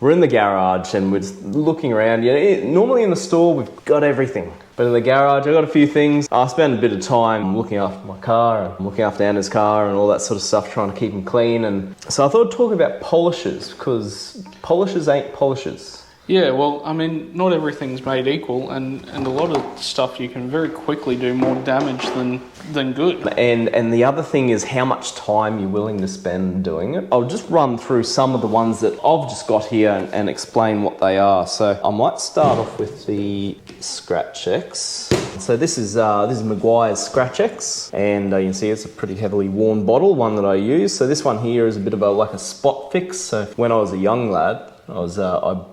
We're in the garage and we're just looking around. Normally in the store, we've got everything. But in the garage, I've got a few things. I spend a bit of time looking after my car and looking after Anna's car and all that sort of stuff, trying to keep them clean. And so I thought I'd talk about polishes, because polishes ain't polishes. Yeah, well, I mean, not everything's made equal, and a lot of stuff you can very quickly do more damage than good. And the other thing is how much time you're willing to spend doing it. I'll just run through some of the ones that I've just got here and explain what they are. So I might start off with the Scratch X. So this is Meguiar's Scratch X, and you can see it's a pretty heavily worn bottle, one that I use. So this one here is a bit of like a spot fix. So when I was a young lad, I was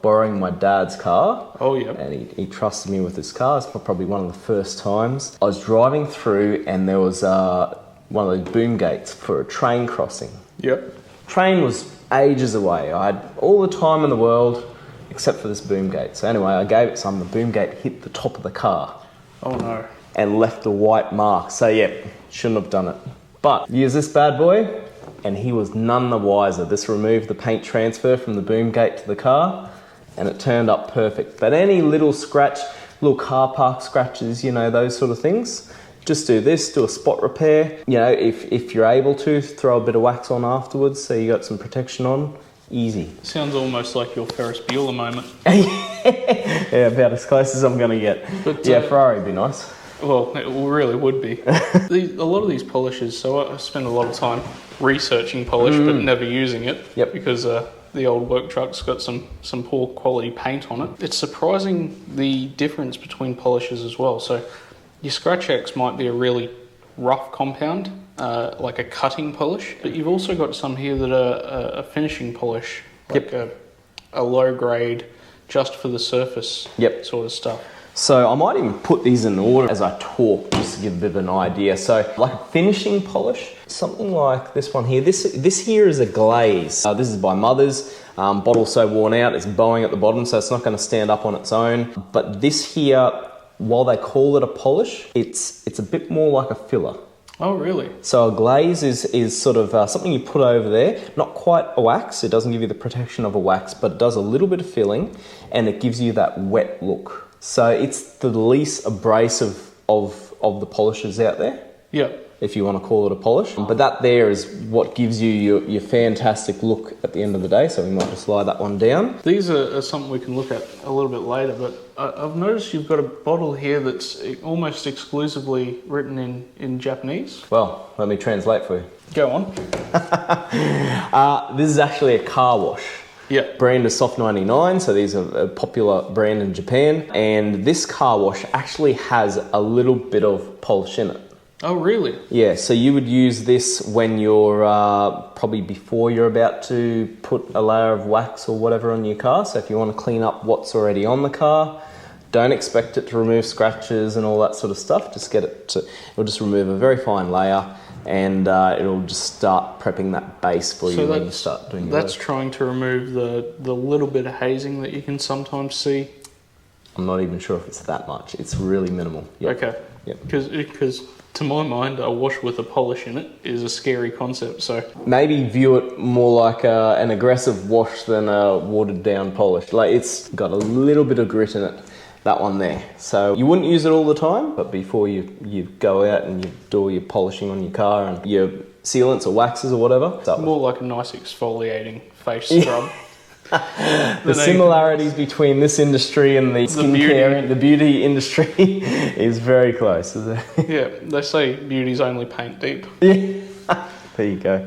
borrowing my dad's car. Oh, yeah. And he trusted me with his car. It's probably one of the first times. I was driving through and there was one of those boom gates for a train crossing. Yep. Train was ages away. I had all the time in the world except for this boom gate. So anyway, I gave it some. The boom gate hit the top of the car. Oh, no. And left a white mark. So yeah, shouldn't have done it. But use this bad boy. And he was none the wiser. This removed the paint transfer from the boom gate to the car, and it turned up perfect. But any little scratch, little car park scratches, those sort of things, just do this, do a spot repair. If you're able to, throw a bit of wax on afterwards so you got some protection on. Easy. Sounds almost like your Ferris Bueller moment. Yeah, about as close as I'm going to get. But, Ferrari would be nice. Well, it really would be. A lot of these polishes, so I spend a lot of time researching polish but never using it. Yep. Because the old work truck's got some poor quality paint on it. It's surprising the difference between polishes as well. So your Scratch X might be a really rough compound, like a cutting polish, but you've also got some here that are a finishing polish, like a low grade, just for the surface sort of stuff. So I might even put these in order as I talk, just to give a bit of an idea. So like a finishing polish, something like this one here. This here is a glaze. This is by Mother's. Bottle's so worn out, it's bowing at the bottom, so it's not going to stand up on its own. But this here, while they call it a polish, it's a bit more like a filler. Oh, really? So a glaze is sort of something you put over there. Not quite a wax. It doesn't give you the protection of a wax, but it does a little bit of filling, and it gives you that wet look. So it's the least abrasive of the polishes out there. Yeah. If you want to call it a polish. But that there is what gives you your fantastic look at the end of the day. So we might just slide that one down. These are something we can look at a little bit later, but I've noticed you've got a bottle here that's almost exclusively written in Japanese. Well, let me translate for you. Go on. This is actually a car wash. Yeah. Brand is Soft 99, so these are a popular brand in Japan. And this car wash actually has a little bit of polish in it. Oh, really? Yeah, so you would use this when you're probably before you're about to put a layer of wax or whatever on your car. So if you want to clean up what's already on the car, don't expect it to remove scratches and all that sort of stuff. Just it'll just remove a very fine layer, and it'll just start prepping that base for you when you start doing your work. That's trying to remove the little bit of hazing that you can sometimes see. I'm not even sure if it's that much. It's really minimal. Yep. Okay. Yep. Because to my mind, a wash with a polish in it is a scary concept. So maybe view it more like an aggressive wash than a watered down polish. Like, it's got a little bit of grit in it, that one there. So you wouldn't use it all the time, but before you go out and you do all your polishing on your car and your sealants or waxes or whatever. More like a nice exfoliating face scrub. The similarities between this industry and the skincare and the beauty industry is very close, isn't it? Yeah, they say beauty's only paint deep. Yeah. There you go.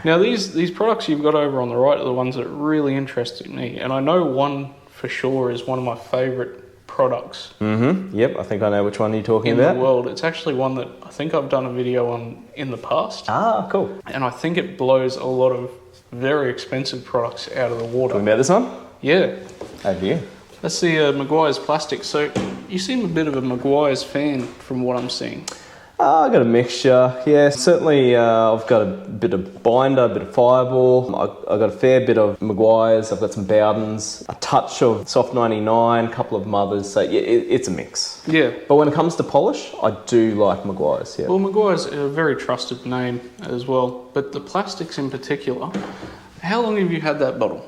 Now these products you've got over on the right are the ones that really interested me, and I know one for sure is one of my favourite products. Mm-hmm. Yep, I think I know which one you're talking about. In the world. It's actually one that I think I've done a video on in the past. Ah, cool. And I think it blows a lot of very expensive products out of the water. Talking about this one? Yeah. Over you. That's the Meguiar's plastic. So you seem a bit of a Meguiar's fan from what I'm seeing. I've got a mixture, yeah. Certainly I've got a bit of Binder, a bit of Fireball. I've got a fair bit of Meguiar's. I've got some Bowdens, a touch of Soft 99, a couple of Mothers. So yeah, it's a mix. Yeah. But when it comes to polish, I do like Meguiar's, yeah. Well, Meguiar's a very trusted name as well. But the plastics in particular, how long have you had that bottle?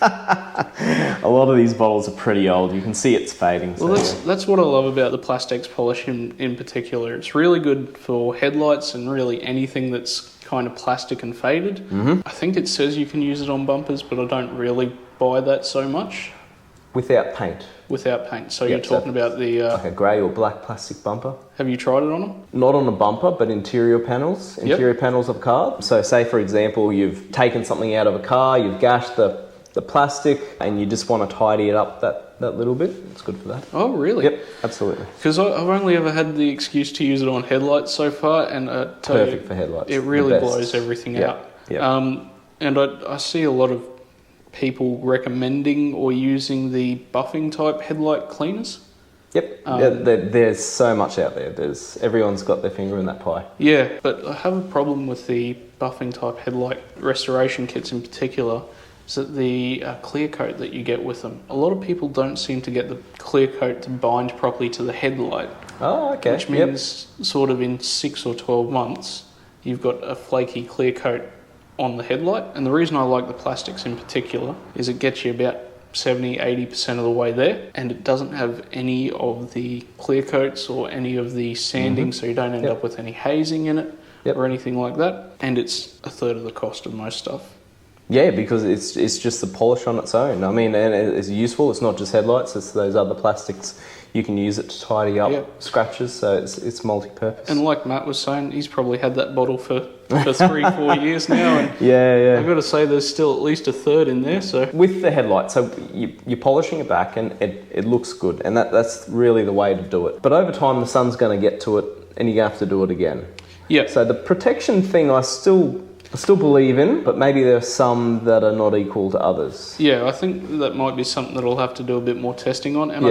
A lot of these bottles are pretty old. You can see it's fading. Well, So, that's what I love about the Plastex polish in particular. It's really good for headlights and really anything that's kind of plastic and faded. Mm-hmm. I think it says you can use it on bumpers, but I don't really buy that so much without paint. without paint. So Yep, you're talking about the... Like a grey or black plastic bumper. have you tried it on them? Not on a bumper, but interior panels. Interior panels of a car. So say, for example, you've taken something out of a car, you've gashed the plastic, and you just want to tidy it up that little bit. It's good for that. Oh, really? Yep, absolutely. Because I've only ever had the excuse to use it on headlights so far, and tell you, Perfect for headlights. it really The best. blows everything Yep, out. yep. And I see a lot of people recommending or using the buffing type headlight cleaners. Yep, there's so much out there. Everyone's got their finger in that pie. Yeah, but I have a problem with the buffing type headlight restoration kits in particular. Is that the clear coat that you get with them? A lot of people don't seem to get the clear coat to bind properly to the headlight. Oh, okay. Which means sort of in 6 or 12 months, you've got a flaky clear coat on the headlight. And the reason I like the plastics in particular is it gets you about 70-80% of the way there, and it doesn't have any of the clear coats or any of the sanding, so you don't end up with any hazing in it or anything like that. And it's a third of the cost of most stuff. Yeah, because it's just the polish on its own. I mean, and it's useful. It's not just headlights. It's those other plastics. You can use it to tidy up scratches. So it's multi-purpose. And like Matt was saying, he's probably had that bottle for 3-4 years now. And yeah. I've got to say, there's still at least a third in there. So with the headlight, so you're polishing it back, and it looks good, and that's really the way to do it. But over time, the sun's going to get to it, and you're going to have to do it again. Yeah. So the protection thing, I still believe in, but maybe there are some that are not equal to others. Yeah, I think that might be something that I'll have to do a bit more testing on. And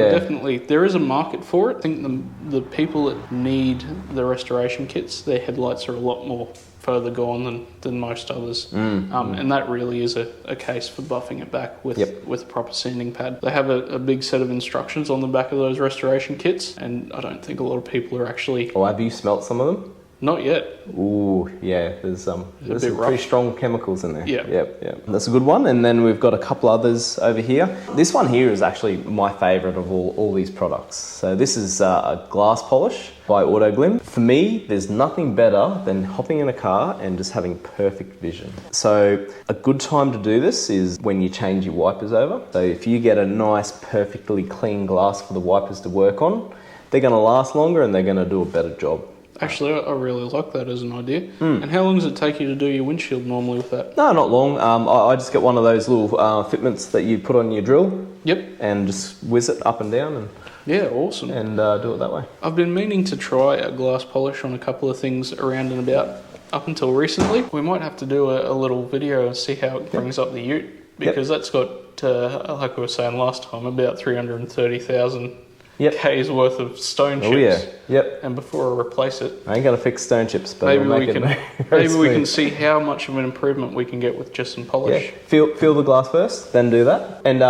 there is a market for it. I think the people that need the restoration kits, their headlights are a lot more further gone than most others. And that really is a case for buffing it back with a proper sanding pad. They have a big set of instructions on the back of those restoration kits, and I don't think a lot of people are actually... Oh, have you smelt some of them? Not yet. Ooh, yeah, there's some pretty strong chemicals in there. Yeah. Yep. That's a good one. And then we've got a couple others over here. This one here is actually my favourite of all these products. So this is a glass polish by Autoglim. For me, there's nothing better than hopping in a car and just having perfect vision. So a good time to do this is when you change your wipers over. So if you get a nice, perfectly clean glass for the wipers to work on, they're going to last longer and they're going to do a better job. Actually, I really like that as an idea. And how long does it take you to do your windshield normally with that? No, not long. I just get one of those little fitments that you put on your drill. Yep. And just whiz it up and down Yeah, awesome. and do it that way. I've been meaning to try a glass polish on a couple of things around and about up until recently. We might have to do a little video and see how it brings up the ute, because that's got, like I was saying last time, about 330,000 K's worth of stone chips. Oh yeah, yep. And before I replace it, I ain't gonna fix stone chips, but maybe we can see how much of an improvement we can get with just some polish. Yeah. Feel the glass first, then do that. And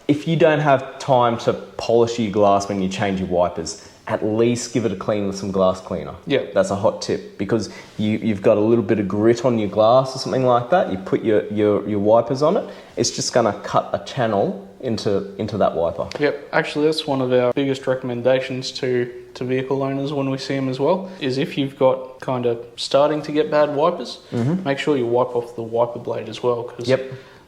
if you don't have time to polish your glass when you change your wipers, at least give it a clean with some glass cleaner. Yeah. That's a hot tip, because you've got a little bit of grit on your glass or something like that. You put your wipers on it, it's just gonna cut a channel into that wiper. Yep, actually that's one of our biggest recommendations to vehicle owners when we see them as well, is if you've got kind of starting to get bad wipers, make sure you wipe off the wiper blade as well, because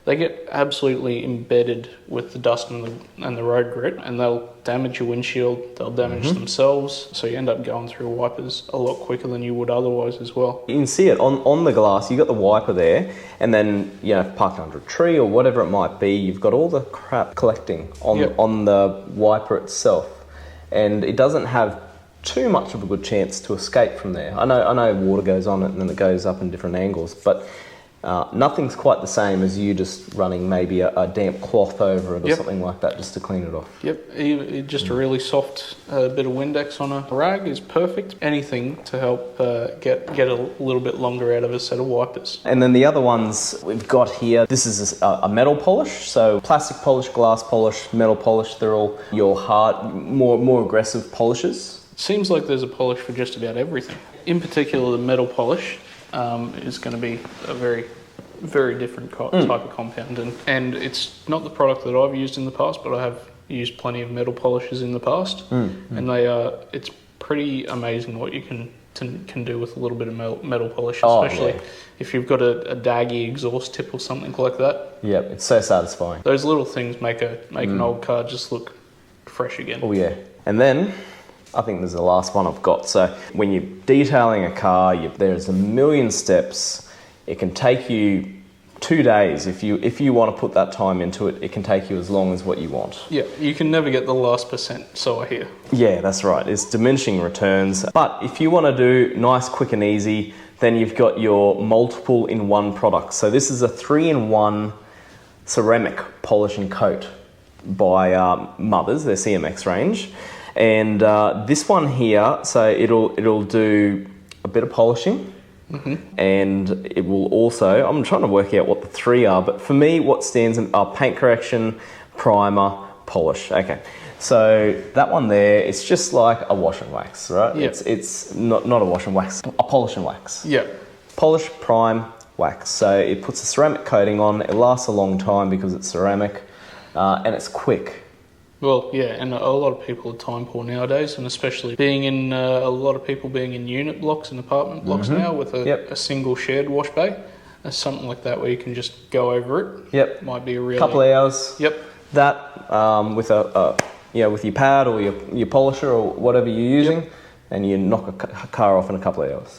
they get absolutely embedded with the dust and the road grit, and they'll damage your windshield, they'll damage themselves, so you end up going through wipers a lot quicker than you would otherwise as well. You can see it on the glass. You got the wiper there, and then parked under a tree or whatever it might be, you've got all the crap collecting on the wiper itself, and it doesn't have too much of a good chance to escape from there. I know water goes on it and then it goes up in different angles, but nothing's quite the same as you just running maybe a damp cloth over it or something like that just to clean it off. Yep, just a really soft bit of Windex on a rag is perfect. Anything to help get a little bit longer out of a set of wipers. And then the other ones we've got here, this is a metal polish. So plastic polish, glass polish, metal polish, they're all your hard, more aggressive polishes. Seems like there's a polish for just about everything. In particular, the metal polish is going to be a very very different type of compound, and it's not the product that I've used in the past, but I have used plenty of metal polishes in the past, and they are. It's pretty amazing what you can do with a little bit of metal polish, especially if you've got a daggy exhaust tip or something like that. Yep, it's so satisfying. Those little things make an old car just look fresh again. Oh yeah. And then I think there's the last one I've got. So when you're detailing a car, there's a million steps. It can take you 2 days if you want to put that time into it. It can take you as long as what you want. Yeah, you can never get the last percent, so I hear. Yeah, that's right. It's diminishing returns. But if you want to do nice, quick and easy, then you've got your multiple in one product. So this is a 3-in-1 ceramic polish and coat by Mothers, their CMX range. And this one here, so it'll do a bit of polishing. And it will also, I'm trying to work out what the three are, but for me what stands are paint correction, primer, polish. Okay, so that one there, it's just like a wash and wax, right? Yeah. It's not a wash and wax, a polish and wax. Yeah. Polish, prime, wax. So it puts a ceramic coating on, it lasts a long time because it's ceramic, and it's quick. Well, yeah, and a lot of people are time poor nowadays, and especially being in a lot of people being in unit blocks and apartment blocks now with a single shared wash bay. There's something like that where you can just go over it. Yep. Might be a really Couple of hours. Yep. That with with your pad or your polisher or whatever you're using, and you knock a car off in a couple of hours.